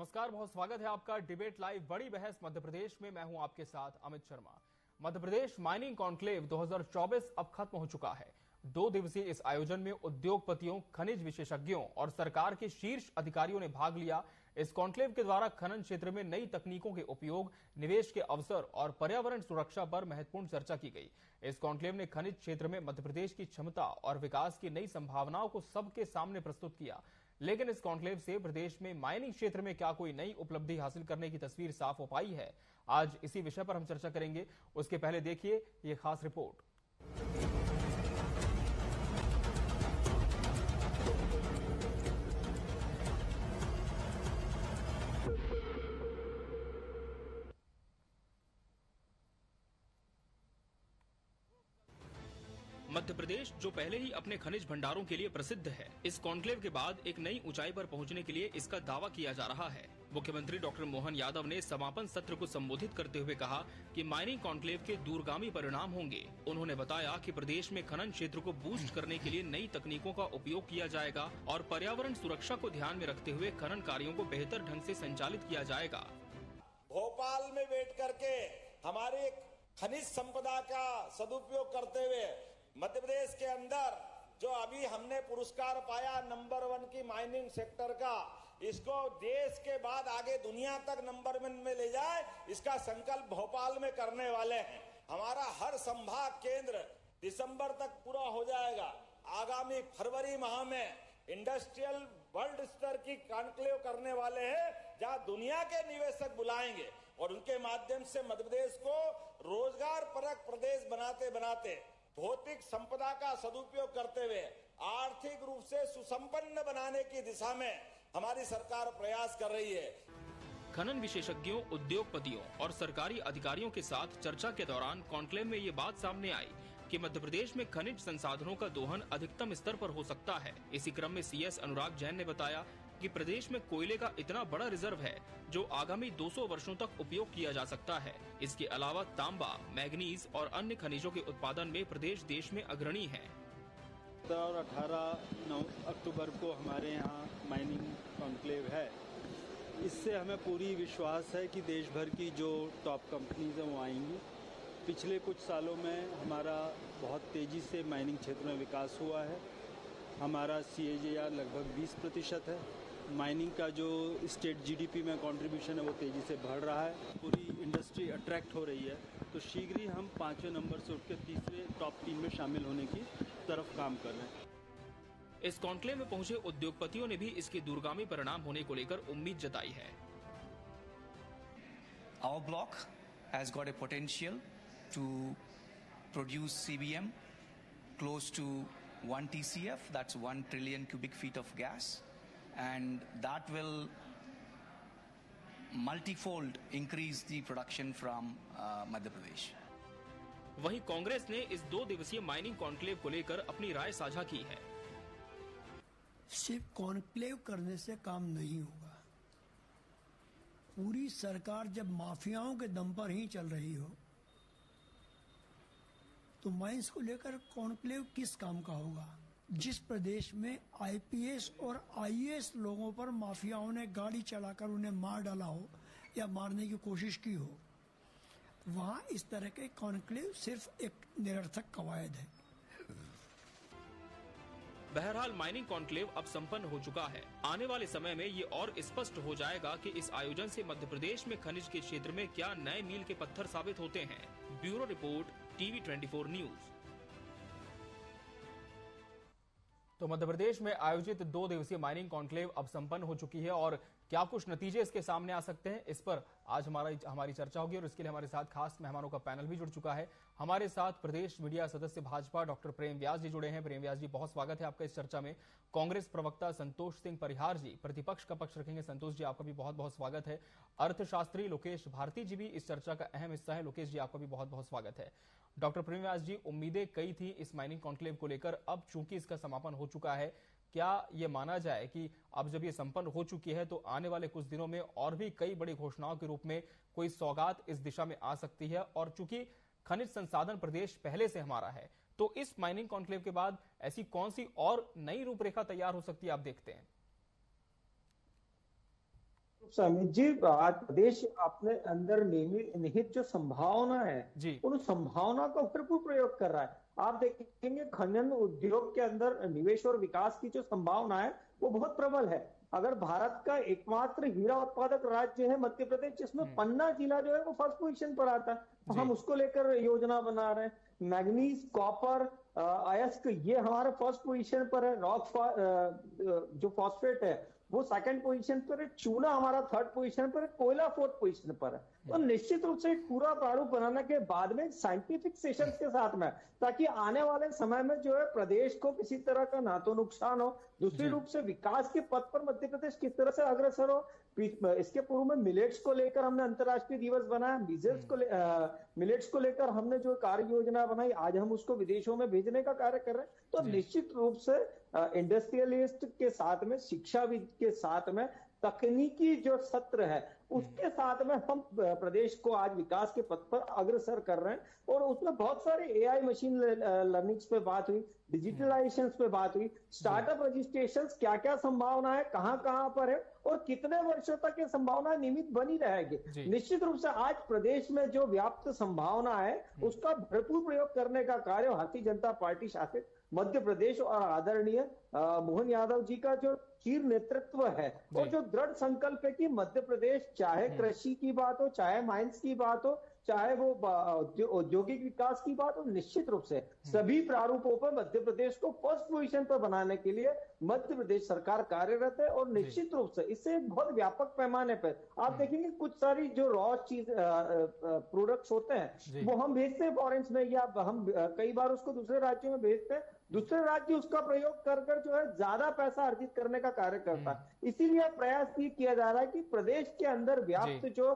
नमस्कार, बहुत स्वागत है आपका डिबेट लाइव बड़ी बहस मध्य प्रदेश में। मैं हूं आपके साथ अमित शर्मा। मध्य प्रदेश माइनिंग कॉन्क्लेव 2024 अब खत्म हो चुका है। 2 दिवसीय इस आयोजन में उद्योगपतियों, खनिज विशेषज्ञों और सरकार के शीर्ष अधिकारियों ने भाग लिया। इस कॉन्क्लेव के द्वारा खनन क्षेत्र में नई तकनीकों के उपयोग, निवेश के अवसर और पर्यावरण सुरक्षा पर महत्वपूर्ण चर्चा की गई। इस कॉन्क्लेव ने खनिज क्षेत्र में मध्य प्रदेश की क्षमता और विकास की नई संभावनाओं को सबके सामने प्रस्तुत किया। लेकिन इस कॉन्क्लेव से प्रदेश में माइनिंग क्षेत्र में क्या कोई नई उपलब्धि हासिल करने की तस्वीर साफ हो पाई है? आज इसी विषय पर हम चर्चा करेंगे। उसके पहले देखिए ये खास रिपोर्ट। मध्य प्रदेश जो पहले ही अपने खनिज भंडारों के लिए प्रसिद्ध है, इस कॉन्क्लेव के बाद एक नई ऊंचाई पर पहुंचने के लिए इसका दावा किया जा रहा है। मुख्यमंत्री डॉक्टर मोहन यादव ने समापन सत्र को संबोधित करते हुए कहा कि माइनिंग कॉन्क्लेव के दूरगामी परिणाम होंगे। उन्होंने बताया कि प्रदेश में खनन क्षेत्र को बूस्ट करने के लिए नई तकनीकों का उपयोग किया जाएगा और पर्यावरण सुरक्षा को ध्यान में रखते हुए खनन कार्यों को बेहतर ढंग से संचालित किया जाएगा। भोपाल में बैठ करके हमारे खनिज संपदा का सदुपयोग करते हुए मध्य प्रदेश के अंदर जो अभी हमने पुरस्कार पाया नंबर 1 की माइनिंग सेक्टर का, इसको देश के बाद आगे दुनिया तक नंबर 1 में ले जाए, इसका संकल्प भोपाल में करने वाले हैं। हमारा हर संभाग केंद्र दिसंबर तक पूरा हो जाएगा। आगामी फरवरी माह में इंडस्ट्रियल वर्ल्ड स्तर की कॉन्क्लेव करने वाले हैं, जहां दुनिया के निवेशक बुलाएंगे और उनके माध्यम से मध्य प्रदेश को रोजगार परक प्रदेश बनाते बनाते भौतिक संपदा का सदुपयोग करते हुए आर्थिक रूप से सुसंपन्न बनाने की दिशा में हमारी सरकार प्रयास कर रही है। खनन विशेषज्ञों, उद्योगपतियों और सरकारी अधिकारियों के साथ चर्चा के दौरान कॉन्क्लेव में ये बात सामने आई कि मध्य प्रदेश में खनिज संसाधनों का दोहन अधिकतम स्तर पर हो सकता है। इसी क्रम में सीएस अनुराग जैन ने बताया कि प्रदेश में कोयले का इतना बड़ा रिजर्व है जो आगामी 200 वर्षों तक उपयोग किया जा सकता है। इसके अलावा तांबा, मैग्नीज और अन्य खनिजों के उत्पादन में प्रदेश देश में अग्रणी है। 17 और 18 अक्टूबर को हमारे यहाँ माइनिंग कॉन्क्लेव है। इससे हमें पूरी विश्वास है कि देश भर की जो टॉप कंपनीज हैं वो आएंगी। पिछले कुछ सालों में हमारा बहुत तेज़ी से माइनिंग क्षेत्र में विकास हुआ है। हमारा CAGR लगभग 20% है। माइनिंग का जो स्टेट GDP में कंट्रीब्यूशन है वो तेज़ी से बढ़ रहा है। पूरी इंडस्ट्री अट्रैक्ट हो रही है, तो शीघ्र ही हम 5वें नंबर से उठ के तीसरे टॉप 3 में शामिल होने की तरफ काम कर रहे हैं। इस कॉन्क्लेव में पहुंचे उद्योगपतियों ने भी इसके दूरगामी परिणाम होने को लेकर उम्मीद जताई है। Our block has got a potential to produce CBM close to 1 TCF, that's 1 trillion cubic feet of gas, and that will multifold increase the production from Madhya Pradesh. वहीं कांग्रेस ने इस 2 दिवसीय माइनिंग कॉन्क्लेव को लेकर अपनी राय साझा की है। सिर्फ कॉन्क्लेव करने से काम नहीं होगा। पूरी सरकार जब माफियाओं के दम पर ही चल रही हो तो माइंस को लेकर कॉन्क्लेव किस काम का होगा? जिस प्रदेश में IPS और IAS लोगों पर माफियाओं ने गाड़ी चलाकर उन्हें मार डाला हो या मारने की कोशिश की हो, वहां इस तरह के कॉन्क्लेव सिर्फ एक निरर्थक कवायद है। बहरहाल माइनिंग कॉन्क्लेव अब संपन्न हो चुका है। आने वाले समय में ये और स्पष्ट हो जाएगा कि इस आयोजन से मध्य प्रदेश में खनिज के क्षेत्र में क्या नए मील के पत्थर साबित होते हैं। Bureau report, TV24 news. तो मध्य प्रदेश में आयोजित 2 दिवसीय माइनिंग कॉन्क्लेव अब संपन्न हो चुकी है और क्या कुछ नतीजे इसके सामने आ सकते हैं, इस पर आज हमारी चर्चा होगी और इसके लिए हमारे साथ खास मेहमानों का पैनल भी जुड़ चुका है। हमारे साथ प्रदेश मीडिया सदस्य भाजपा डॉक्टर प्रेम व्यास जी जुड़े हैं। प्रेम व्यास जी, बहुत स्वागत है आपका इस चर्चा में। कांग्रेस प्रवक्ता संतोष सिंह परिहार जी प्रतिपक्ष का पक्ष रखेंगे। संतोष जी, आपका भी बहुत बहुत स्वागत है। अर्थशास्त्री लोकेश भारती जी भी इस चर्चा का अहम हिस्सा है। लोकेश जी, आपका भी बहुत बहुत स्वागत है। डॉक्टर प्रेम व्यास जी, उम्मीदें कई थी इस माइनिंग कॉन्क्लेव को लेकर, अब चूंकि इसका समापन हो चुका है, क्या ये माना जाए कि अब जब ये संपन्न हो चुकी है तो आने वाले कुछ दिनों में और भी कई बड़ी घोषणाओं के रूप में कोई सौगात इस दिशा में आ सकती है? और चूंकि खनिज संसाधन प्रदेश पहले से हमारा है, तो इस माइनिंग कॉन्क्लेव के बाद ऐसी कौन सी और नई रूपरेखा तैयार हो सकती है, आप देखते हैं? अमित जी, आज प्रदेश अपने अंदर निहित जो संभावना है जी उन संभावना का भरपूर प्रयोग कर रहा है। आप देखेंगे खनन उद्योग के अंदर निवेश और विकास की जो संभावना है वो बहुत प्रबल है। अगर भारत का एकमात्र हीरा उत्पादक राज्य है मध्य प्रदेश, जिसमें पन्ना जिला जो है वो फर्स्ट पोजीशन पर आता है, तो हम उसको लेकर योजना बना रहे हैं। मैग्नीज, कॉपर, अयस्क ये हमारे फर्स्ट पोजीशन पर है। रॉक जो फॉस्फेट है वो सेकंड पोजीशन पर है। चूना हमारा थर्ड पोजीशन पर है। कोयला फोर्थ पोजीशन पर है। तो निश्चित रूप से एक पूरा प्रारूप बनाने के बाद में साइंटिफिक सेशंस के साथ में, ताकि आने वाले समय में जो है प्रदेश को किसी तरह का ना तो नुकसान हो, दूसरी रूप से विकास के पथ पर मध्य प्रदेश किस तरह से अग्रसर हो। इसके पूर्व में मिलेट्स को लेकर हमने अंतर्राष्ट्रीय दिवस बनाया। मिलेट्स को लेकर हमने जो कार्य योजना बनाई, आज हम उसको विदेशों में भेजने का कार्य कर रहे हैं। तो निश्चित रूप से इंडस्ट्रियलिस्ट के साथ में, शिक्षाविद के साथ में, तकनीकी जो सत्र है उसके साथ में हम प्रदेश को आज विकास के पथ पर अग्रसर कर रहे हैं। और उसमें बहुत सारे एआई, मशीन लर्निंग्स पे बात हुई, डिजिटलाइजेशन पे बात हुई, स्टार्टअप रजिस्ट्रेशन क्या क्या संभावना है, कहां कहां पर है और कितने वर्षों तक ये संभावना नियमित बनी रहेगी। निश्चित रूप से आज प्रदेश में जो व्याप्त संभावना है उसका भरपूर प्रयोग करने का कार्य भारतीय जनता पार्टी शासित मध्य प्रदेश और आदरणीय मोहन यादव जी का जो चीर नेतृत्व है और जो दृढ़ संकल्प है कि मध्य प्रदेश, चाहे कृषि की बात हो, चाहे माइंस की बात हो, चाहे वो औद्योगिक विकास की बात हो, निश्चित रूप से सभी प्रारूपों पर मध्य प्रदेश को फर्स्ट पोजीशन पर बनाने के लिए मध्य प्रदेश सरकार कार्यरत है। और निश्चित रूप से इससे एक बहुत व्यापक पैमाने पर आप देखेंगे कुछ सारी जो रॉ चीज प्रोडक्ट्स होते हैं वो हम भेजते हैं फॉरेन्स में, या हम कई बार उसको दूसरे राज्यों में भेजते हैं। दूसरे राज्य उसका प्रयोग कर जो है ज्यादा पैसा अर्जित करने का कार्य करता है। इसीलिए प्रयास ये किया जा रहा है कि प्रदेश के अंदर व्याप्त जो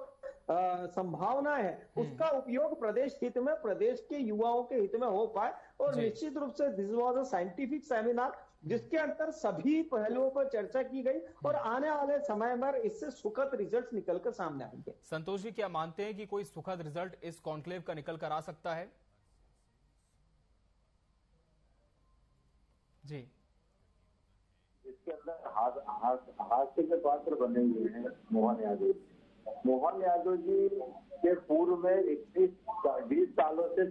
संभावना है उसका उपयोग प्रदेश हित में, प्रदेश के युवाओं के हित में हो पाए। और निश्चित रूप से this was a scientific seminar जिसके अंदर सभी पहलुओं पर चर्चा की गई और आने वाले समय में इससे सुखद रिजल्ट्स निकलकर सामने आएंगे। संतोष जी, क्या मानते हैं कि कोई सुखद रिजल्ट इस कॉन्क्लेव का निकल कर आ सकता है? जी, इसके अंदर हास्य के पात्र बने हुए हैं मोहन यादव। मोहन यादव जी के पूर्व में 20 सालों से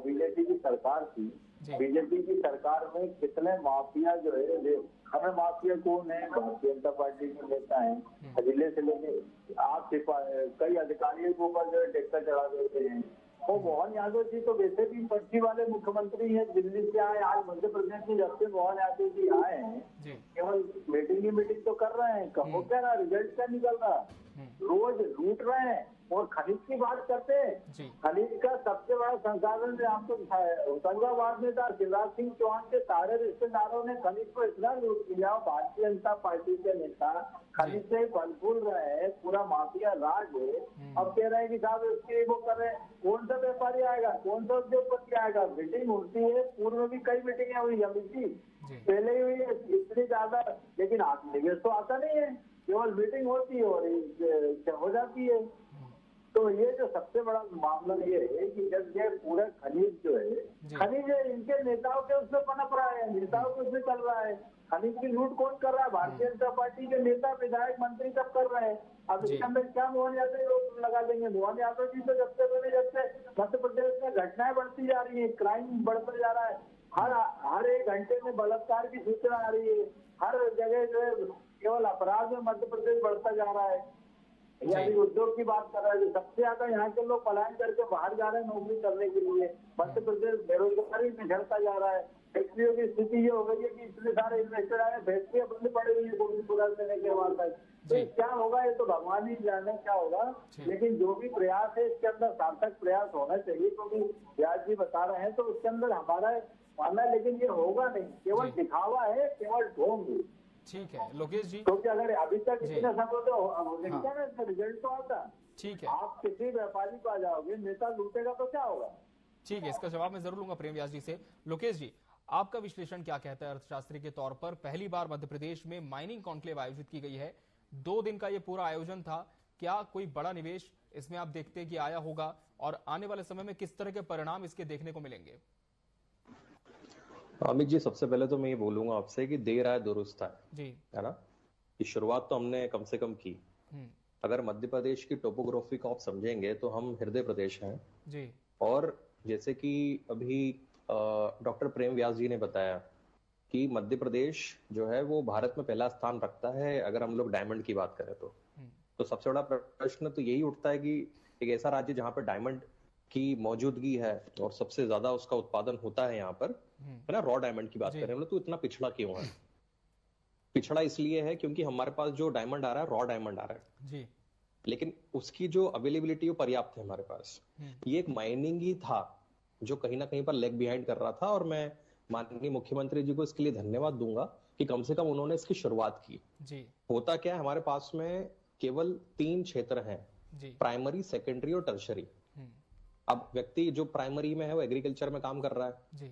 बीजेपी की सरकार थी। बीजेपी की सरकार में कितने माफिया जो है, हमें माफिया कौन है, भारतीय जनता पार्टी के नेता हैं, जिले से लेके आप कई अधिकारियों के ऊपर जो है टेक्का चढ़ा देते हैं। वो मोहन यादव जी तो वैसे भी पर्ची वाले मुख्यमंत्री हैं, दिल्ली से आए, आज मध्य प्रदेश में जब से मोहन यादव जी आए हैं केवल मीटिंग तो कर रहे हैं, कहो क्या रहा, रिजल्ट क्या निकल रहा, रोज लूट रहे हैं। और खनिज की बात करते हैं, खनिज का सबसे बड़ा संसाधन जो आपको होशंगाबाद में था, शिवराज सिंह चौहान के सारे रिश्तेदारों ने खनिज को इतना लूट लिया। भारतीय जनता पार्टी के नेता खनिज से फल फूल रहे हैं, पूरा माफिया राज है। अब कह रहे हैं कि साहब इसके वो कर रहे हैं, कौन सा व्यापारी आएगा, कौन सा उद्योगपति आएगा। मीटिंग होती है, पूर्व में भी कई मीटिंगें हुई, अमित जी पहले हुई है इतनी ज्यादा, लेकिन निवेश तो आता नहीं है, केवल मीटिंग होती है और हो जाती है। तो ये जो सबसे बड़ा मामला ये है कि जब ये पूरा खनिज जो है, खनिज इनके नेताओं के उसमें पनप रहा है, नेताओं के उसमें चल रहा है। खनिज की लूट कौन कर रहा है? भारतीय जनता पार्टी के नेता, विधायक, मंत्री सब कर रहे हैं। अब इसके अंदर क्या मोहन यादव लोग लगा देंगे? मोहन यादव जी तो जब से मध्य प्रदेश में घटनाएं बढ़ती जा रही है, क्राइम बढ़ता जा रहा है, हर एक घंटे में बलात्कार की सूचना आ रही है, हर जगह जो है केवल अपराध में मध्य प्रदेश बढ़ता जा रहा है। यानी उद्योग की बात कर रहे हैं, सबसे ज्यादा यहाँ के लोग पलायन करके बाहर जा रहे हैं नौकरी करने के लिए। मध्य प्रदेश बेरोजगारी में झड़ता जा रहा है। फैक्ट्रियों की स्थिति ये हो गई है कि इतने सारे इन्वेस्टर आए, फैक्ट्रियां बंद पड़ी हुई है पूरा देने के बाद तक। तो क्या होगा ये तो भगवान ही जाने क्या होगा, लेकिन जो भी प्रयास है इसके अंदर सार्थक प्रयास होना चाहिए। क्योंकि व्यास जी बता रहे हैं तो उसके अंदर हमारा मानना है, लेकिन ये होगा नहीं, केवल दिखावा है, केवल ढोंग। ठीक है लोकेश जी, क्योंकि अगर अभी तक इतना समय तो देखता है ना, रिजल्ट तो आता। ठीक है, आप किसी व्यापारी को आ जाओगे, नेता लूटेगा तो क्या होगा? ठीक है, इसका जवाब मैं जरूर लूंगा प्रेम व्यास जी से। लोकेश जी, आपका विश्लेषण क्या कहता है अर्थशास्त्री के तौर पर? पहली बार मध्य प्रदेश में माइनिंग कॉन्क्लेव आयोजित की गई है, 2 दिन का ये पूरा आयोजन था, क्या कोई बड़ा निवेश इसमें आप देखते हैं कि आया होगा और आने वाले समय में किस तरह के परिणाम इसके देखने को मिलेंगे? अमित जी, सबसे पहले तो मैं ये बोलूंगा आपसे कि देर आए दुरुस्त है जी, है ना। कि शुरुआत तो हमने कम से कम की, अगर मध्य प्रदेश की टोपोग्राफी को आप समझेंगे तो हम हृदय प्रदेश हैं जी। और जैसे कि अभी डॉक्टर प्रेम व्यास जी ने बताया कि मध्य प्रदेश जो है वो भारत में पहला स्थान रखता है अगर हम लोग डायमंड की बात करें तो सबसे बड़ा प्रश्न तो यही उठता है कि एक ऐसा राज्य जहां पर डायमंड की मौजूदगी है और सबसे ज्यादा उसका उत्पादन होता है यहाँ पर, है ना, रॉ डायमंड की बात करें हम लोग, तो इतना पिछड़ा क्यों है? पिछड़ा इसलिए है क्योंकि हमारे पास जो डायमंड आ रहा है रॉ डायमंड आ रहा है जी, लेकिन उसकी जो अवेलेबिलिटी वो पर्याप्त है हमारे पास। ये एक माइनिंग ही था जो कहीं ना कहीं पर लेग बिहाइंड कर रहा था और मैं माननीय मुख्यमंत्री जी को इसके लिए धन्यवाद दूंगा कि कम से कम उन्होंने इसकी शुरुआत की जी। होता क्या है, हमारे पास में केवल 3 क्षेत्र हैं, प्राइमरी, सेकेंडरी और टर्शरी। अब व्यक्ति जो प्राइमरी में है वो एग्रीकल्चर में काम कर रहा है जी।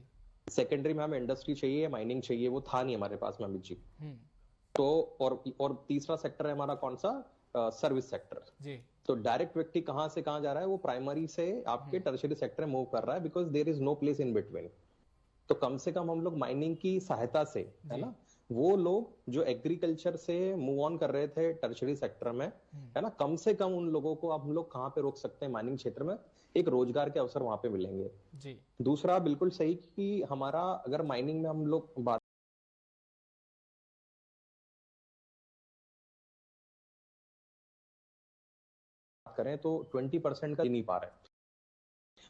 सेकेंडरी में हमें इंडस्ट्री चाहिए, माइनिंग चाहिए, वो था नहीं हमारे पास में अमित जी। तो और तीसरा सेक्टर है हमारा कौन सा, सर्विस सेक्टर जी। तो डायरेक्ट व्यक्ति कहां से कहां जा रहा है, वो प्राइमरी से आपके टर्शरी सेक्टर में मूव कर रहा है because there is no place in between. तो कम से कम हम लोग माइनिंग की सहायता से, है ना, वो लोग जो एग्रीकल्चर से मूव ऑन कर रहे थे टर्शरी सेक्टर में, है ना, कम से कम उन लोगों को अब हम लोग कहां पे रोक सकते हैं, माइनिंग क्षेत्र में एक रोजगार के अवसर वहां पे मिलेंगे जी। दूसरा बिल्कुल सही कि हमारा अगर माइनिंग में हम लोग बात करें तो 20% का नहीं पा रहे,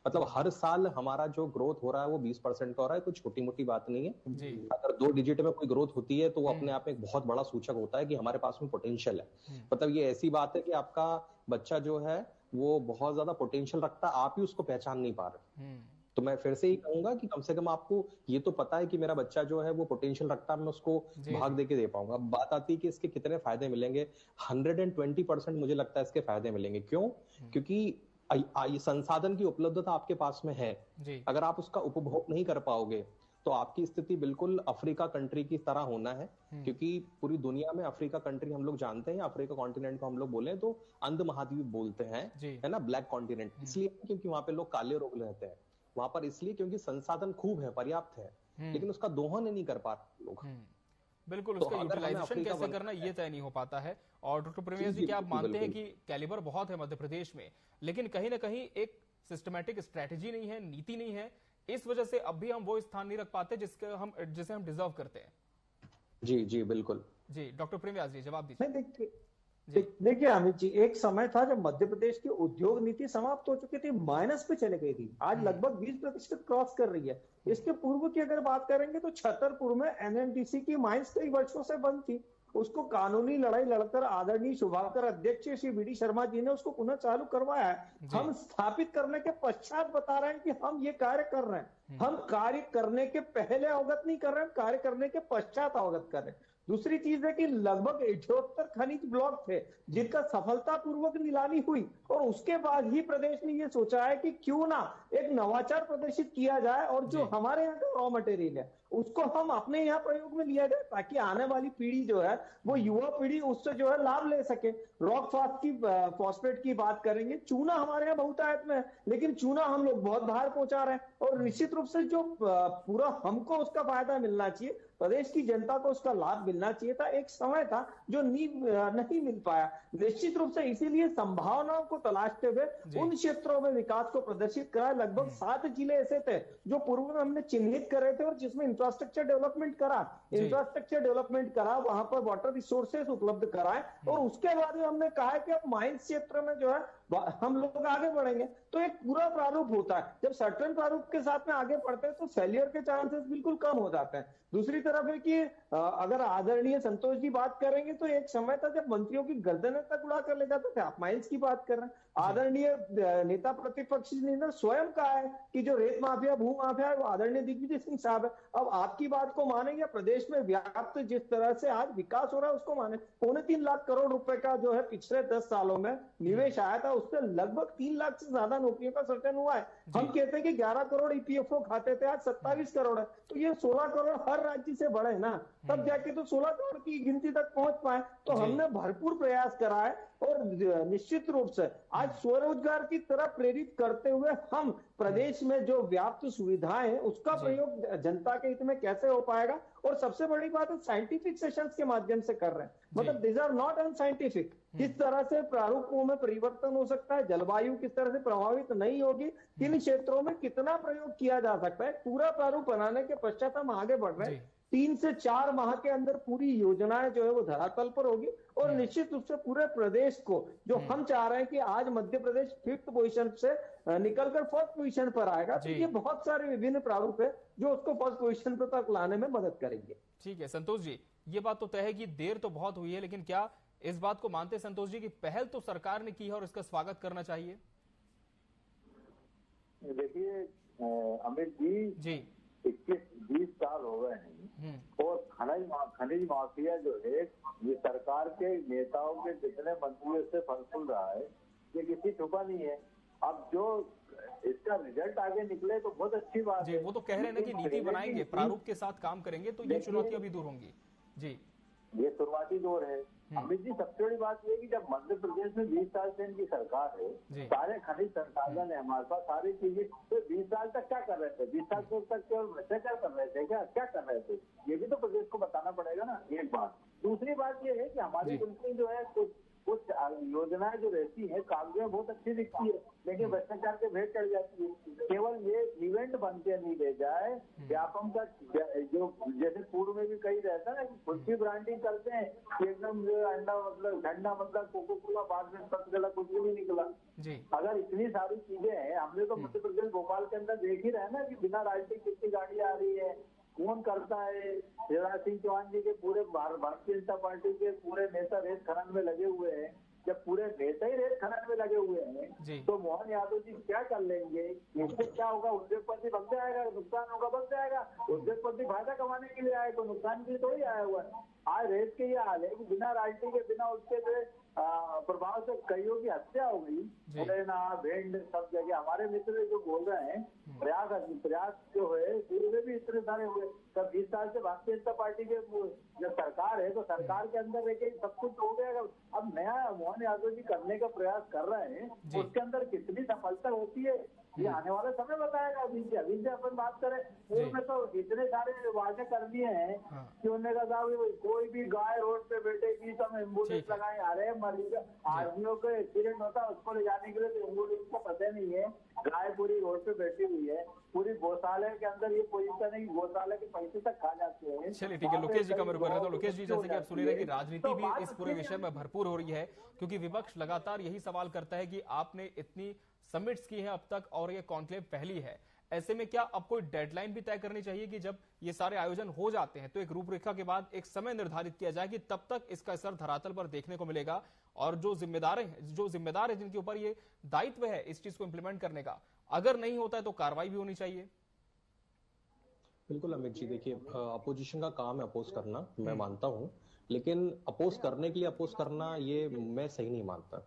मतलब हर साल हमारा जो ग्रोथ हो रहा है वो 20% का हो रहा है, कोई छोटी मोटी बात नहीं है जी। अगर 2 डिजिट में कोई ग्रोथ होती है तो वो अपने आप में एक बहुत बड़ा सूचक होता है कि हमारे पास में पोटेंशियल है। मतलब ये ऐसी बात है कि आपका बच्चा जो है वो बहुत ज्यादा पोटेंशियल रखता है, आप ही उसको पहचान नहीं पा रहे। तो मैं फिर से ही कहूंगा कि कम से कम आपको ये तो पता है कि मेरा बच्चा जो है वो पोटेंशियल रखता है, मैं उसको भाग देके दे पाऊंगा। अब बात आती है कि इसके कितने फायदे मिलेंगे, 120% मुझे लगता है इसके फायदे मिलेंगे। क्यों? क्योंकि संसाधन की उपलब्धता आपके पास में है, अगर आप उसका उपभोग नहीं कर पाओगे तो आपकी स्थिति बिल्कुल अफ्रीका कंट्री की तरह होना है। क्योंकि पूरी दुनिया में अफ्रीका कंट्री हम लोग जानते हैं, अफ्रीका कॉन्टिनेंट को हम लोग बोले तो अंध महाद्वीप बोलते हैं, है ना, ब्लैक कॉन्टिनेंट इसलिए क्योंकि वहां पे लोग काले लोग रहते हैं वहां पर, इसलिए क्योंकि संसाधन खूब है, पर्याप्त है, लेकिन उसका दोहन नहीं कर पा रहे लोग। बिल्कुल, उसका यूटिलाइजेशन कैसे करना ये तय नहीं हो पाता है। और डॉक्टर प्रेमव्यास जी, क्या आप मानते हैं कि कैलिबर बहुत है मध्य प्रदेश में, लेकिन कहीं ना कहीं एक सिस्टमैटिक स्ट्रेटेजी नहीं है, नीति नहीं है, इस वजह से अब भी हम वो स्थान नहीं रख पाते जिसे हम डिजर्व करते हैं? जी जी बिल्कुल जी। डॉक्टर प्रेमव्यास जी जवाब दीजिए। देखिए अमित जी, एक समय था जब मध्य प्रदेश की उद्योग नीति समाप्त हो चुकी थी, माइनस पे चले गई थी, आज लगभग 20% क्रॉस कर रही है। इसके पूर्व की अगर बात करेंगे तो छतरपुर में एनएमडीसी की माइंस कई वर्षों से बंद थी, उसको कानूनी लड़ाई लड़कर आदरणीय शुभाकर अध्यक्ष श्री बीडी शर्मा जी ने उसको पुनः चालू करवाया है। हम स्थापित करने के पश्चात बता रहे हैं कि हम ये कार्य कर रहे हैं, हम कार्य करने के पहले अवगत नहीं कर रहे हैं, कार्य करने के पश्चात अवगत कर रहे हैं। दूसरी चीज है कि लगभग 78 खनिज ब्लॉक थे जिनका सफलतापूर्वक नीलामी हुई और उसके बाद ही प्रदेश ने ये सोचा है कि क्यों ना एक नवाचार प्रदर्शित किया जाए और जो हमारे यहाँ का रॉ मटेरियल है उसको हम अपने यहाँ प्रयोग में लिया जाए, ताकि आने वाली पीढ़ी जो है वो युवा पीढ़ी उससे जो है लाभ ले सके। रॉक फॉस्फेट की बात करेंगे, चूना हमारे यहाँ बहुतायत में है, लेकिन चूना हम लोग बहुत बाहर पहुंचा रहे हैं और निश्चित रूप से जो पूरा हमको उसका फायदा मिलना चाहिए, प्रदेश की जनता को उसका लाभ मिलना चाहिए था, एक समय था जो नहीं मिल पाया। निश्चित रूप से इसीलिए संभावनाओं को तलाशते हुए उन क्षेत्रों में विकास को प्रदर्शित करा। लगभग 7 जिले ऐसे थे जो पूर्व में हमने चिन्हित करे थे और जिसमें इंफ्रास्ट्रक्चर डेवलपमेंट करा, वहां पर वाटर रिसोर्सेस उपलब्ध कराए और उसके बाद में हमने कहा कि अब माइंस क्षेत्र में जो है हम लोग आगे बढ़ेंगे। तो एक पूरा प्रारूप होता है, जब सर्टेन प्रारूप के साथ में आगे बढ़ते हैं तो फेलियर के चांसेस बिल्कुल कम हो जाते हैं। दूसरी तरफ है कि अगर आदरणीय संतोष जी बात करेंगे तो एक समय था जब मंत्रियों की गर्दनें तक उड़ा कर ले जाते थे, आप माइंस की बात कर रहे हैं। आदरणीय नेता प्रतिपक्ष जी ने स्वयं कहा है कि जो रेत माफिया, भू माफिया है वो आदरणीय दिग्विजय सिंह साहब है। अब आपकी बात को मानेंगे, प्रदेश में व्याप्त जिस तरह से आज विकास हो रहा है उसको माने, 3.25 लाख करोड़ रुपए का जो है पिछले 10 सालों में निवेश आया था, उससे लगभग 3 लाख से ज्यादा नौकरियों का सृजन हुआ है। हम कहते हैं कि 11 करोड़ ईपीएफओ खाते थे, आज 27 करोड़ है, तो ये 16 करोड़ हर राज्य से बढ़े ना, तब जाके तो 16 करोड़ की गिनती तक पहुंच पाए। तो हमने भरपूर प्रयास करा है और निश्चित रूप से आज स्वरोजगार की तरफ प्रेरित करते हुए हम प्रदेश में जो व्याप्त सुविधाएं हैं उसका प्रयोग जनता के हित में कैसे हो पाएगा और सबसे बड़ी बात है साइंटिफिक सेशंस के माध्यम से कर रहे हैं, मतलब दिस आर नॉट अनसाइंटिफिक। किस तरह से प्रारूपों में परिवर्तन हो सकता है, जलवायु किस तरह से प्रभावित नहीं होगी, किन क्षेत्रों में कितना प्रयोग किया जा सकता है, पूरा प्रारूप बनाने के पश्चात हम आगे बढ़ रहे हैं। 3 से 4 माह के अंदर पूरी योजनाएं जो है वो धरातल पर होगी और निश्चित रूप से पूरे प्रदेश को जो हम चाह रहे हैं कि आज मध्य प्रदेश 5th पोजीशन से निकलकर 1st पोजीशन पर आएगा, तो ये बहुत सारे विभिन्न प्रारूप है जो उसको 1st पोजीशन पर तक लाने में मदद करेंगे। ठीक है संतोष जी, ये बात तो तय है कि देर तो बहुत हुई है, लेकिन क्या इस बात को मानते संतोष जी कि पहल तो सरकार ने की है और इसका स्वागत करना चाहिए? देखिए अमित जी 21-20 साल हो गए हैं और खनिज माफिया जो है ये सरकार के नेताओं के जितने मंत्रियों से फल फूल रहा है, ये किसी छुपा नहीं है। अब जो इसका रिजल्ट आगे निकले तो बहुत अच्छी बात है। वो तो कह रहे हैं ना कि नीति बनाएंगे, प्रारूप के साथ काम करेंगे तो ये चुनौतियां भी दूर होंगी। जी ये शुरुआती दौर है। अमित जी सबसे बड़ी बात ये कि जब मध्य प्रदेश में 20 साल से इनकी सरकार है, सारे खनिज संसाधन है हमारे पास, सारी चीजें, तो 20 साल तक क्या कर रहे थे? 20 साल तक केवल भ्रष्टाचार कर रहे थे क्या कर रहे थे? ये भी तो प्रदेश को बताना पड़ेगा ना, एक बात। दूसरी बात ये है कि हमारी कंपनी जो है कुछ योजनाएं जो रहती है कागज में बहुत अच्छी दिखती है, लेकिन भ्रष्टाचार के भेंट चढ़ जाती है। केवल ये इवेंट बन के नहीं ले जाए, व्यापम का जो जैसे पूर्व में भी कही रहता है ना कि खुद की ब्रांडिंग करते हैं, एकदम अंडा मतलब ठंडा मतलब कोको कोला, बाद में सब गला कुछ भी नहीं निकला। अगर इतनी सारी चीजें हैं, हमने तो मध्य प्रदेश भोपाल के अंदर देख ही रहे ना कि बिना राइटिंग कितनी गाड़ी आ रही है, कौन करता है। शिवराज सिंह चौहान जी के पूरे भारतीय जनता पार्टी के पूरे नेता रेत खनन में लगे हुए हैं। जब पूरे नेता ही रेत खनन में लगे हुए हैं तो मोहन यादव जी क्या कर लेंगे? इससे क्या होगा? उद्योगपति बन जाएगा, नुकसान होगा बन जाएगा। उद्योगपति फायदा कमाने के लिए आए तो नुकसान के लिए थोड़ी आया हुआ है। आज रेत के ये हाल है कि बिना राजनीति के, बिना उसके प्रभाव से कईयों की हत्या हो गई, मुरैना, भिंड, सब जगह। हमारे मित्र जो बोल रहे हैं प्रयास जो है पूर्व में भी इतने सारे हुए। तब 20 साल से भारतीय जनता पार्टी के जब सरकार है तो सरकार के अंदर एक सब कुछ हो गया। अब नया मोहन यादव जी करने का प्रयास कर रहे हैं, उसके अंदर कितनी सफलता होती है ये आने वाला समय बताएगा। अभी से अपन बात करें, पूर्व में तो इतने सारे वादे कर दिए हैं कि उन्होंने कहा कोई भी गाय रोड पे बैठेगी तो हम एम्बुलेंस लगाए। अरे मरीज आदमियों को एक्सीडेंट होता है, उसको ले जाने के लिए तो एम्बुलेंस का पता नहीं है। गाय पूरी रोड पे बैठी हुई है, पूरी गौशाला के अंदर ये पोजीशन है कि गौशाला के पैसे तक खा जाते हैं। चलिए ठीक है, लोकेश जी का मेरे को रहा। तो लोकेश जी जैसे कि आप सुन रहे हैं कि राजनीति भी इस पूरे विषय में भरपूर हो रही है, क्योंकि विपक्ष लगातार यही सवाल करता है कि आपने इतनी समिट्स की है अब तक और ये कॉन्क्लेव पहली है, ऐसे में क्या अब कोई डेडलाइन भी तय करनी चाहिए कि जब ये सारे आयोजन हो जाते हैं तो एक रूपरेखा के बाद एक समय निर्धारित किया जाए कि तब तक इसका असर धरातल पर देखने को मिलेगा, और जो जिम्मेदार है जिनके ऊपर ये दायित्व है इस चीज को इंप्लीमेंट करने का, अगर नहीं होता है तो कार्रवाई भी होनी चाहिए। बिल्कुल अमित जी, देखिए अपोजिशन का काम है अपोज करना, मैं मानता हूँ, लेकिन अपोज करने के लिए अपोज करना ये मैं सही नहीं मानता।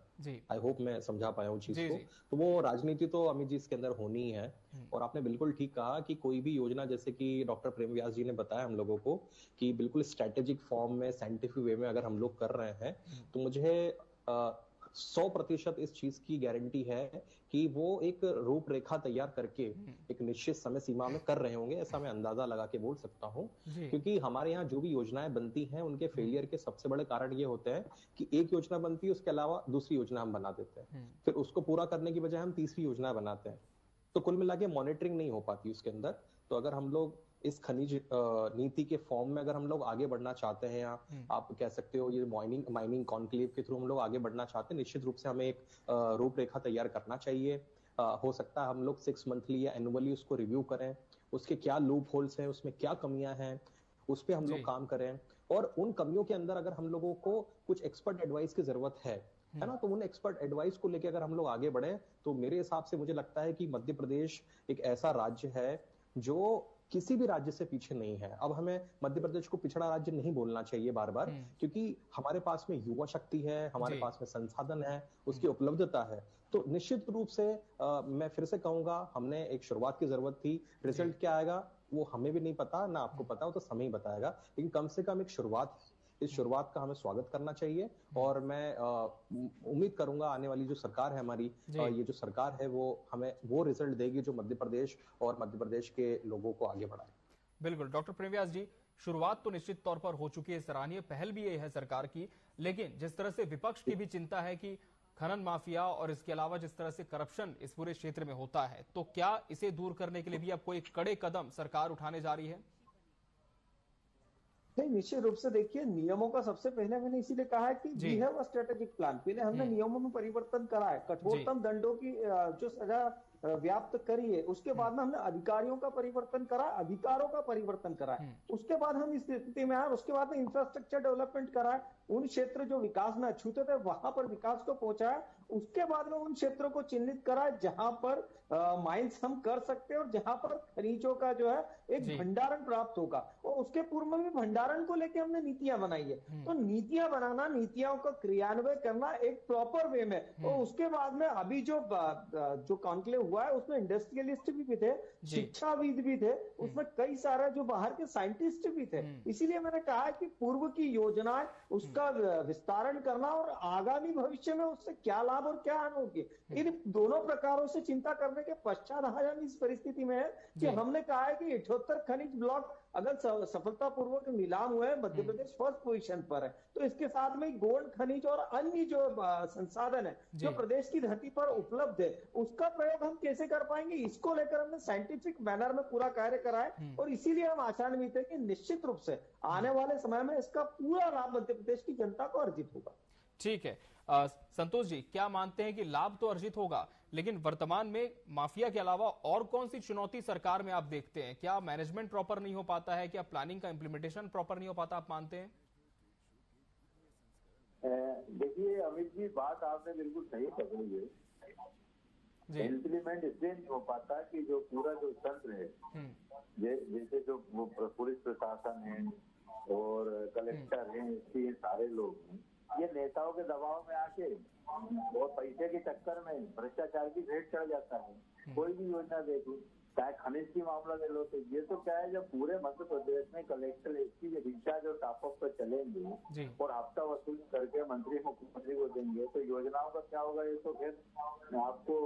आई होप मैं समझा पाया हूँ चीज को। तो वो राजनीति तो अमित जी इसके अंदर होनी है। और आपने बिल्कुल ठीक कहा कि कोई भी योजना, जैसे कि डॉक्टर प्रेम व्यास जी ने बताया हम लोगों को कि बिल्कुल स्ट्रेटेजिक फॉर्म में, साइंटिफिक वे में अगर हम लोग कर रहे हैं तो मुझे 100% इस चीज की गारंटी है कि वो एक रूपरेखा तैयार करके एक निश्चित समय सीमा में कर रहे होंगे, ऐसा मैं अंदाजा लगा के बोल सकता हूँ। क्योंकि हमारे यहाँ जो भी योजनाएं बनती हैं उनके फेलियर के सबसे बड़े कारण ये होते हैं कि एक योजना बनती है, उसके अलावा दूसरी योजना हम बना देते हैं, फिर उसको पूरा करने की बजाय हम तीसरी योजना बनाते हैं, तो कुल मिला के मॉनिटरिंग नहीं हो पाती उसके अंदर। तो अगर हम लोग इस खनिज नीति के फॉर्म में अगर हम लोग आगे बढ़ना चाहते हैं, या आप कह सकते हो ये माइनिंग कॉन्क्लेव के थ्रू हम लोग आगे बढ़ना चाहते हैं, निश्चित रूप से हमें एक रूपरेखा तैयार करना चाहिए। हो सकता है हम लोग 6 मंथली या एनुअली उसको रिव्यू करें, उसके क्या लूप होल्स हैं, उसमें क्या कमियां हैं, उस पर हम लोग काम करें। और उन कमियों के अंदर अगर हम लोगों को कुछ एक्सपर्ट एडवाइस की जरूरत है ना, तो उन एक्सपर्ट एडवाइस को लेकर अगर हम लोग आगे बढ़े तो मेरे हिसाब से मुझे लगता है कि मध्य प्रदेश एक ऐसा राज्य है जो किसी भी राज्य से पीछे नहीं है। अब हमें मध्य प्रदेश को पिछड़ा राज्य नहीं बोलना चाहिए बार बार, क्योंकि हमारे पास में युवा शक्ति है, हमारे पास में संसाधन है, उसकी उपलब्धता है। तो निश्चित रूप से मैं फिर से कहूंगा, हमने एक शुरुआत की जरूरत थी। रिजल्ट क्या आएगा वो हमें भी नहीं पता, ना आपको पता हो, तो समय ही बताएगा, लेकिन कम से कम एक शुरुआत, इस शुरुआत का हमें स्वागत करना चाहिए। और मैं उम्मीद करूंगा आने वाली जो सरकार है हमारी, ये जो सरकार है वो हमें वो रिजल्ट देगी जो मध्य प्रदेश और मध्य प्रदेश के लोगों को आगे बढ़ाए। बिल्कुल। डॉक्टर प्रेम व्यास जी, शुरुआत तो निश्चित तौर पर हो चुकी है, सराहनीय पहल भी ये है सरकार की, लेकिन जिस तरह से विपक्ष की भी चिंता है कि खनन माफिया और इसके अलावा जिस तरह से करप्शन इस पूरे क्षेत्र में होता है, तो क्या इसे दूर करने के लिए भी अब कोई कड़े कदम सरकार उठाने जा रही है? नहीं, निश्चित रूप से देखिए, नियमों का सबसे पहले मैंने इसीलिए कहा है कि we have a strategic plan. पहले हमने नियमों में परिवर्तन करा है, कठोरतम दंडों की जो सजा व्याप्त करी है, उसके बाद में हमने अधिकारियों का परिवर्तन करा, अधिकारों का परिवर्तन करा है, उसके बाद हम इस स्थिति में आए। उसके बाद में इंफ्रास्ट्रक्चर डेवलपमेंट करा है, उन क्षेत्र जो विकास में अछूते थे वहां पर विकास को पहुंचाया। उसके बाद में उन क्षेत्रों को चिन्हित करा जहां पर माइंस हम कर सकते हैं और जहां पर खनिजों का जो है एक भंडारण प्राप्त होगा, और उसके पूर्व में भी भंडारण को लेकर हमने नीतियां बनाई है। तो नीतियां बनाना, नीतियों का क्रियान्वयन करना एक प्रॉपर वे में, और उसके बाद में अभी जो कॉन्क्लेव हुआ है उसमें इंडस्ट्रियलिस्ट भी थे, शिक्षाविद भी थे, उसमें कई सारे जो बाहर के साइंटिस्ट भी थे। इसीलिए मैंने कहा है कि पूर्व की योजनाएं उसका विस्तारण करना और आगामी भविष्य में उससे क्या लाभ और क्या हानि होगी, इन दोनों प्रकारों से चिंता करने के पश्चात आज हम इस परिस्थिति में है कि हमने कहा है कि 78 खनिज ब्लॉक अगर सफलतापूर्वक नीलाम हुए, मध्य प्रदेश फर्स्ट पोजीशन पर है। तो इसके साथ में गोल्ड खनिज और अन्य जो संसाधन है जो प्रदेश की धरती पर उपलब्ध है, उसका प्रयोग हम कैसे कर पाएंगे, इसको लेकर हमने साइंटिफिक मैनर में पूरा कार्य करा है। और इसीलिए हम आशान्वित है कि निश्चित रूप से आने वाले समय में इसका पूरा लाभ मध्य प्रदेश की जनता को अर्जित होगा। ठीक है, संतोष जी, क्या मानते हैं कि लाभ तो अर्जित होगा, लेकिन वर्तमान में माफिया के अलावा और कौन सी चुनौती सरकार में आप देखते हैं? क्या मैनेजमेंट प्रॉपर नहीं हो पाता है, क्या प्लानिंग का इम्प्लीमेंटेशन प्रॉपर नहीं हो पाता, आप मानते हैं? देखिए अमित जी, बात आपने बिल्कुल सही पकड़ी है। इम्प्लीमेंट इसलिए नहीं हो पाता कि जो पूरा जो तंत्र है, जैसे जो पुलिस प्रशासन है और कलेक्टर है, ये सारे लोग हैं, ये नेताओं के दबाव में आके और पैसे के चक्कर में भ्रष्टाचार की भेंट चढ़ जाता है। कोई भी योजना देखो, चाहे खनिज की मामला ले लो, तो ये तो क्या है, जब पूरे मध्य प्रदेश में कलेक्टर इसकी रिचार्ज और टॉपअप पर चलेंगे और हफ्ता वसूल करके मंत्री मुख्यमंत्री को देंगे, तो योजनाओं का क्या होगा, ये तो फिर आपको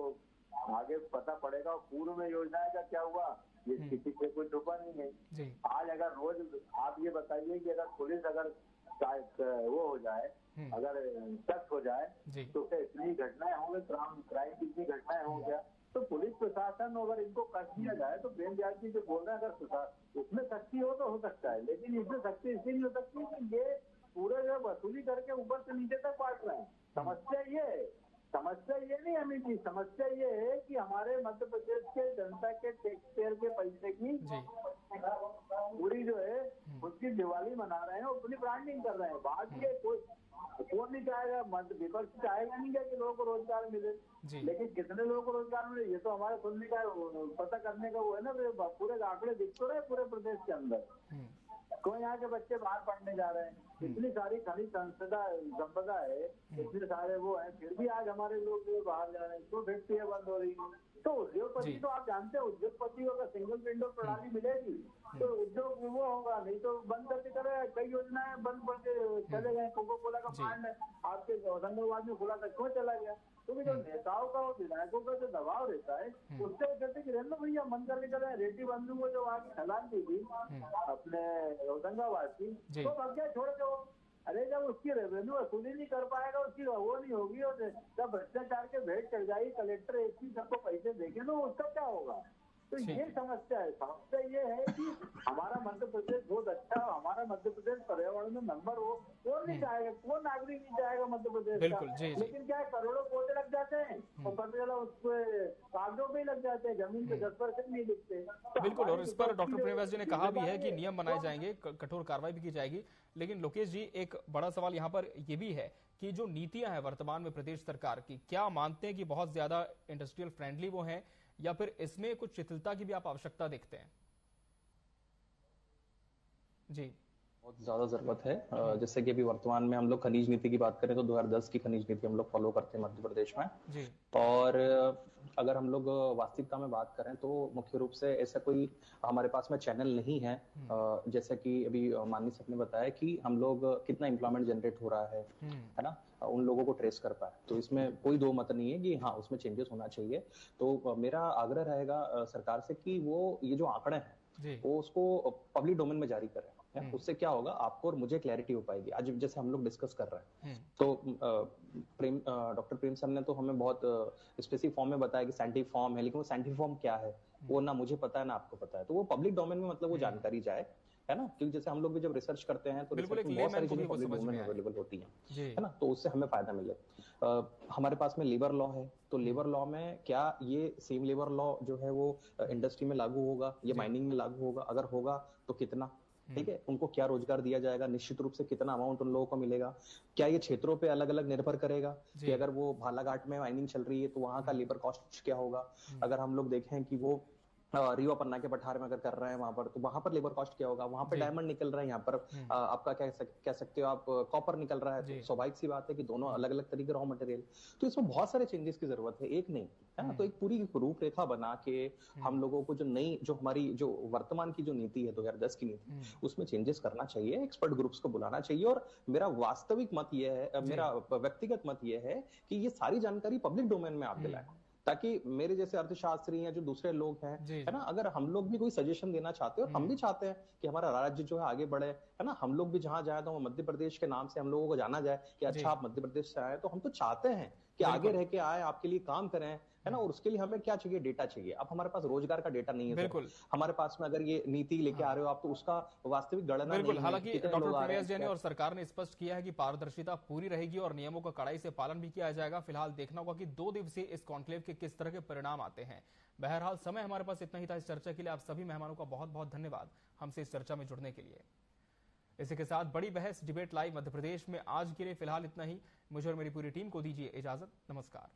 आगे पता पड़ेगा। पूर्व में योजनाएं का क्या हुआ, ये किसी से कोई छुपा नहीं है। आज अगर रोज आप ये बताइए कि अगर पुलिस अगर वो हो जाए, अगर सख्त हो जाए, तो क्या इतनी घटनाएं होंगे, क्राइम की इतनी घटनाएं होंगी क्या? तो पुलिस प्रशासन अगर इनको कस दिया जाए, तो बेनजात जी जो बोल रहे हैं, अगर उसमें सख्ती हो सकता है, लेकिन इसमें सख्ती इसलिए नहीं हो सकती कि ये पूरे जो वसूली करके ऊपर से नीचे तक बांट रहे हैं। समस्या ये नहीं अमित जी, समस्या ये है कि हमारे मध्य प्रदेश के जनता के टैक्स पेयर के पैसे की पूरी जो है उसकी दिवाली मना रहे हैं और अपनी ब्रांडिंग कर रहे हैं। बाद के कौन नहीं चाहेगा, विपक्ष चाहेगा नहीं क्या कि लोगों को रोजगार मिले, लेकिन कितने लोगों को रोजगार मिले ये तो हमारे सुनने का पता करने का वो है ना, पूरे आंकड़े दिख तो रहे पूरे प्रदेश के अंदर। क्यों यहाँ के बच्चे बाहर पढ़ने जा रहे हैं, इतनी सारी खनिज संपदा है, इतने सारे वो है, फिर भी आज हमारे लोग बाहर जा रहे हैं, तो फैक्ट्रियां बंद हो रही है। तो उद्योगपति तो आप जानते हैं, उद्योगपति को अगर सिंगल विंडो प्रणाली मिलेगी तो उद्योग वो होगा, नहीं तो बंद करके करे। कई योजनाएं बंद करके चले गए, कोको कोला का प्लांट है आपके होशंगाबाद में खुला था, क्यों चला गया? क्योंकि जो नेताओं का और विधायकों का जो दबाव रहता है, उससे कहते कि रहने भैया मन करके चले। रेड्डी बंधु को जो आगे छलांग दी थी अपने होशंगाबाद की, तो अब क्या छोड़ के वो, अरे जब उसकी रेवेन्यू वसूली नहीं कर पाएगा, उसकी वो नहीं होगी, और जब भ्रष्टाचार के भेंट चढ़ जाएगी, कलेक्टर एक ही सबको पैसे देंगे, तो उसका क्या होगा? तो ये समस्या है। समस्या ये है कि हमारा मध्य प्रदेश बहुत अच्छा, हमारा मध्य प्रदेश पर्यावरण में नंबर हो, कौन नहीं चाहेगा, कौन नागरिक नहीं चाहेगा मध्य प्रदेश का? लेकिन क्या है, करोड़ों पौधे लग जाते हैं और पता उस कागजों पे लग जाते हैं, जमीन पे 10% नहीं दिखते। बिल्कुल, और इस पर डॉक्टर प्रेमव्यास जी ने कहा भी है कि नियम बनाए जाएंगे, कठोर कार्रवाई भी की जाएगी। लेकिन लोकेश जी, एक बड़ा सवाल यहाँ पर ये भी है कि जो नीतियां हैं वर्तमान में प्रदेश सरकार की, क्या मानते हैं कि बहुत ज्यादा इंडस्ट्रियल फ्रेंडली वो हैं, या फिर इसमें कुछ शिथिलता की भी आप आवश्यकता देखते हैं? जी, बहुत ज्यादा जरूरत है। जैसे कि अभी वर्तमान में हम लोग खनिज नीति की बात करें तो 2010 की खनिज नीति हम लोग फॉलो करते हैं मध्य प्रदेश में जी। और अगर हम लोग वास्तविकता में बात करें तो मुख्य रूप से ऐसा कोई हमारे पास में चैनल नहीं है। जैसे कि अभी माननीय साहब ने बताया कि हम लोग कितना एम्प्लॉयमेंट जनरेट हो रहा है ना, उन लोगों को ट्रेस कर पाए, तो इसमें कोई दो मत नहीं है कि हाँ उसमें चेंजेस होना चाहिए। तो मेरा आग्रह रहेगा सरकार से कि वो ये जो आंकड़े हैं वो उसको पब्लिक डोमेन में जारी करें, उससे क्या होगा, आपको और मुझे क्लैरिटी हो पाएगी। आज जैसे हम लोग डिस्कस कर रहे हैं, तो डॉक्टर प्रेम सर ने तो हमें बहुत स्पेसिफिक फॉर्म में बताया कि साइंटिफिक फॉर्म है, लेकिन वो साइंटिफिक फॉर्म क्या है वो ना मुझे पता है ना आपको पता है। तो वो पब्लिक डोमेन में मतलब वो जानकारी जाए, है ना, क्योंकि जैसे हम लोग भी जब रिसर्च करते हैं तो रिसर्च में बहुत सारी चीजें पब्लिक डोमेन में अवेलेबल होती हैं, है ना, तो उससे हमें फायदा मिले। हमारे पास में लेबर लॉ है, तो लेबर लॉ में क्या ये सेम लेबर लॉ जो है वो इंडस्ट्री में लागू होगा या माइनिंग में लागू होगा, अगर होगा तो कितना, ठीक है, उनको क्या रोजगार दिया जाएगा, निश्चित रूप से कितना अमाउंट उन लोगों को मिलेगा, क्या ये क्षेत्रों पे अलग अलग निर्भर करेगा कि अगर वो भालाघाट में माइनिंग चल रही है तो वहां का लेबर कॉस्ट क्या होगा, अगर हम लोग देखें कि वो रीवा पन्ना के पठार में अगर कर रहे हैं वहां पर, तो वहां पर लेबर कॉस्ट क्या होगा, वहां पर डायमंड निकल रहा है, यहाँ पर आपका कह सकते हो आप कॉपर निकल रहा है, तो स्वाभाविक सी बात है कि दोनों अलग अलग तरीके रॉ मटेरियल, तो इसमें बहुत सारे चेंजेस की जरूरत है, एक नहीं, है ना। तो एक पूरी रूपरेखा बना के हम लोगों को जो हमारी जो वर्तमान की जो नीति है 2010 की नीति, उसमें चेंजेस करना चाहिए, एक्सपर्ट ग्रुप्स को बुलाना चाहिए। और मेरा वास्तविक मत यह है, मेरा व्यक्तिगत मत यह है कि ये सारी जानकारी पब्लिक डोमेन में आप दिलाएं, ताकि मेरे जैसे अर्थशास्त्री या जो दूसरे लोग हैं, है ना, अगर हम लोग भी कोई सजेशन देना चाहते हैं, और हम भी चाहते हैं कि हमारा राज्य जो है आगे बढ़े, है ना, हम लोग भी जहां जाए तो मध्य प्रदेश के नाम से हम लोगों को जाना जाए कि अच्छा आप मध्य प्रदेश से आए, तो हम तो चाहते हैं कि आगे रह के आए, आपके लिए काम करें, है ना, और उसके लिए हमें क्या चाहिए, डेटा चाहिए। अब हमारे पास रोजगार का डेटा नहीं है, बिल्कुल हमारे पास में अगर ये नीति लेके आ रहे हो आप, तो उसका वास्तविक गणना नहीं है। हालांकि डॉक्टर प्रवेश जैन और सरकार ने स्पष्ट किया है कि पारदर्शिता पूरी रहेगी और नियमों का कड़ाई से पालन भी किया जाएगा। फिलहाल देखना होगा कि 2 दिवसीय इस कॉन्क्लेव के किस तरह के परिणाम आते हैं। बहरहाल समय हमारे पास इतना ही था इस चर्चा के लिए। आप सभी मेहमानों का बहुत बहुत धन्यवाद हमसे इस चर्चा में जुड़ने के लिए। इसी के साथ बड़ी बहस डिबेट लाइव मध्य प्रदेश में आज के लिए फिलहाल इतना ही। मुझे और मेरी पूरी टीम को दीजिए इजाजत। नमस्कार।